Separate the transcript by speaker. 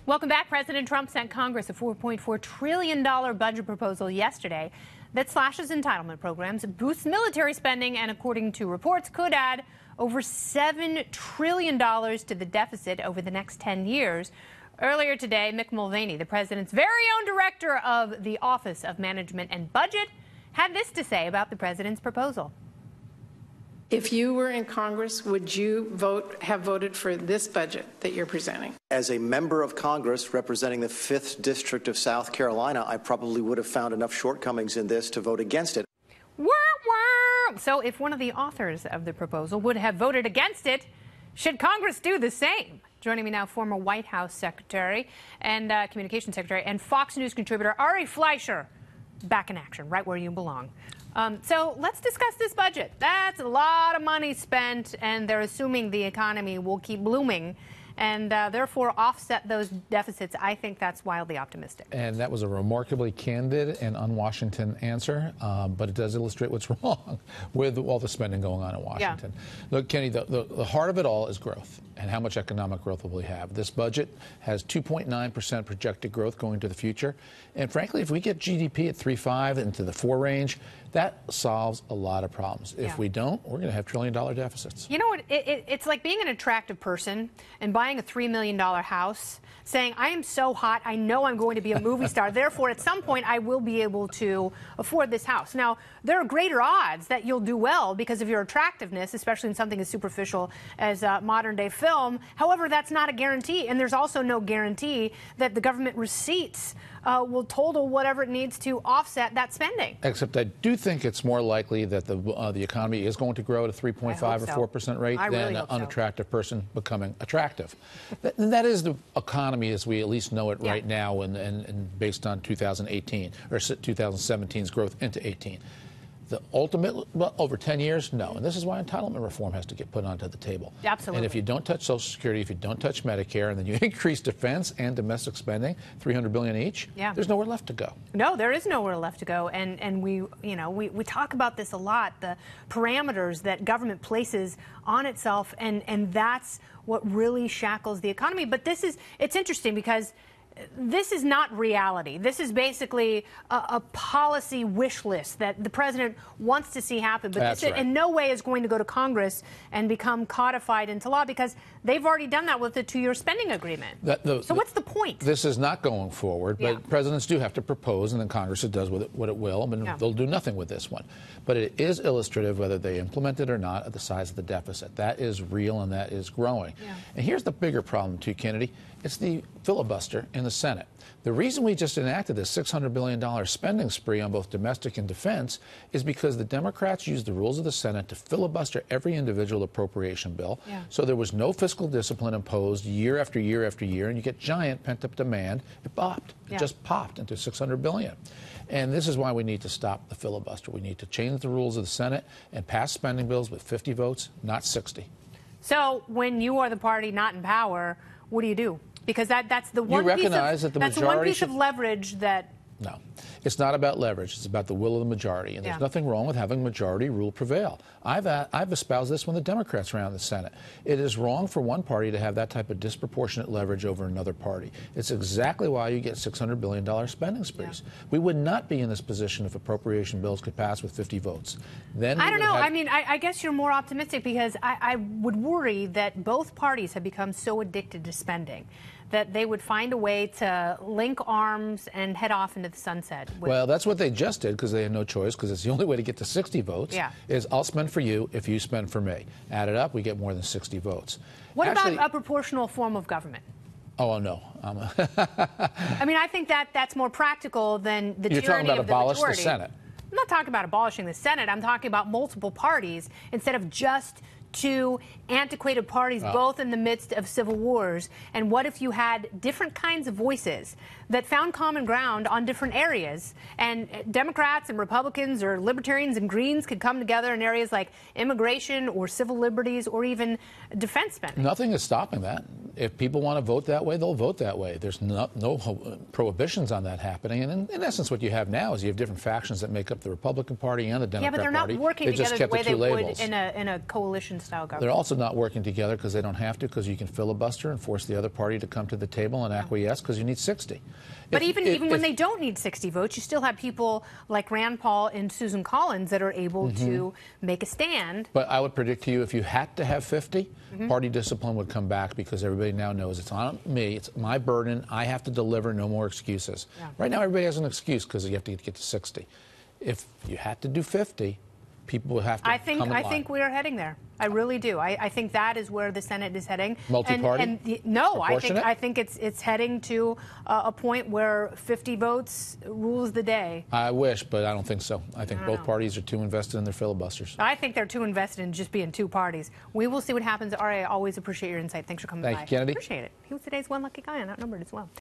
Speaker 1: Welcome back. President Trump sent Congress a $4.4 trillion budget proposal yesterday that slashes entitlement programs, boosts military spending, and according to reports, could add over $7 trillion to the deficit over the next 10 years. Earlier today, Mick Mulvaney, the president's very own director of the Office of Management and Budget, had this to say about the president's proposal.
Speaker 2: If you were in Congress, would you have voted for this budget that you're presenting?
Speaker 3: As a member of Congress representing the 5th District of South Carolina, I probably would have found enough shortcomings in this to vote against it.
Speaker 1: So if one of the authors of the proposal would have voted against it, should Congress do the same? Joining me now, former White House Secretary and Communications Secretary and Fox News contributor Ari Fleischer, back in action, right where you belong. So let's discuss this budget. That's a lot of money spent, and they're assuming the economy will keep blooming and therefore offset those deficits. I think that's wildly optimistic.
Speaker 4: And that was a remarkably candid and un-Washington answer, but it does illustrate what's wrong with all the spending going on in Washington. Yeah. Look, Kenny, the heart of it all is growth. And how much economic growth will we have? This budget has 2.9% projected growth going to the future. And frankly, if we get GDP at 3.5 into the 4 range, that solves a lot of problems. If we don't, we're going to have trillion-dollar deficits.
Speaker 1: You know what? It's like being an attractive person and buying a $3 million house, saying, I am so hot, I know I'm going to be a movie star. Therefore, at some point, I will be able to afford this house. Now, there are greater odds that you'll do well because of your attractiveness, especially in something as superficial as modern-day film. However, that's not a guarantee, and there's also no guarantee that the government receipts will total whatever it needs to offset that spending.
Speaker 4: Except I do think it's more likely that the economy is going to grow at a 3.5 or 4% rate than an unattractive person becoming attractive. That is the economy as we at least know it right now, and based on 2018 or 2017's growth into 18. The ultimate, well, over 10 years, no. And this is why entitlement reform has to get put onto the table.
Speaker 1: Absolutely.
Speaker 4: And if you don't touch Social Security, if you don't touch Medicare, and then you increase defense and domestic spending, $300 billion each, there's nowhere left to go.
Speaker 1: No, there is nowhere left to go. And we talk about this a lot, the parameters that government places on itself, and that's what really shackles the economy. But it's interesting because this is not reality. This is basically a policy wish list that the president wants to see happen. But this in no way is going to go to Congress and become codified into law because they've already done that with the 2-year spending agreement. So what's the point?
Speaker 4: This is not going forward, but presidents do have to propose, and then Congress does with it what it will. I mean, they'll do nothing with this one. But it is illustrative, whether they implement it or not, of the size of the deficit. That is real, and that is growing. And here's the bigger problem, too, Kennedy. It's the filibuster in the Senate. The reason we just enacted this $600 billion spending spree on both domestic and defense is because the Democrats used the rules of the Senate to filibuster every individual appropriation bill. So there was no fiscal discipline imposed year after year after year, and you get giant pent-up demand. It popped. It just popped into $600 billion. And this is why we need to stop the filibuster. We need to change the rules of the Senate and pass spending bills with 50 votes, not 60.
Speaker 1: So when you are the party not in power, what do? Because that's the one piece of leverage that...
Speaker 4: No, it's not about leverage. It's about the will of the majority. And there's nothing wrong with having majority rule prevail. I've espoused this when the Democrats ran the Senate. It is wrong for one party to have that type of disproportionate leverage over another party. It's exactly why you get $600 billion spending sprees. We would not be in this position if appropriation bills could pass with 50 votes. Then
Speaker 1: I don't know. I mean, I guess you're more optimistic because I would worry that both parties have become so addicted to spending that they would find a way to link arms and head off into the sunset.
Speaker 4: Well, that's what they just did because they had no choice, because it's the only way to get to 60 votes is I'll spend for you if you spend for me. Add it up, we get more than 60 votes.
Speaker 1: What about a proportional form of government?
Speaker 4: Oh, no.
Speaker 1: I mean, I think that's more practical than the tyranny of the majority.
Speaker 4: You're talking about abolish the Senate.
Speaker 1: I'm not talking about abolishing the Senate. I'm talking about multiple parties instead of just 2 antiquated parties, both in the midst of civil wars. And what if you had different kinds of voices that found common ground on different areas, and Democrats and Republicans or Libertarians and Greens could come together in areas like immigration or civil liberties or even defense spending?
Speaker 4: Nothing is stopping that. If people want to vote that way, they'll vote that way. There's no prohibitions on that happening. And in essence, what you have now is you have different factions that make up the Republican Party and the Democrat Party.
Speaker 1: Yeah, but they're not working together the way they would in a coalition style government.
Speaker 4: They're also not working together because they don't have to, because you can filibuster and force the other party to come to the table and acquiesce because you need 60.
Speaker 1: But even when they don't need 60 votes, you still have people like Rand Paul and Susan Collins that are able to make a stand.
Speaker 4: But I would predict to you, if you had to have 50, party discipline would come back, because everybody now knows it's on me, it's my burden, I have to deliver, no more excuses.
Speaker 1: Yeah.
Speaker 4: Right now, everybody has an excuse because you have to get to 60. If you had to do 50, people would have to come in line.
Speaker 1: I think we are heading there. I really do. I think that is where the Senate is heading.
Speaker 4: Multi-party?
Speaker 1: No, I think it's heading to a point where 50 votes rules the day.
Speaker 4: I wish, but I don't think so. I think both parties are too invested in their filibusters.
Speaker 1: I think they're too invested in just being two parties. We will see what happens. Ari, I always appreciate your insight. Thanks for coming by.
Speaker 4: Thank you, Kennedy.
Speaker 1: Appreciate it. He was today's one lucky guy and outnumbered as well.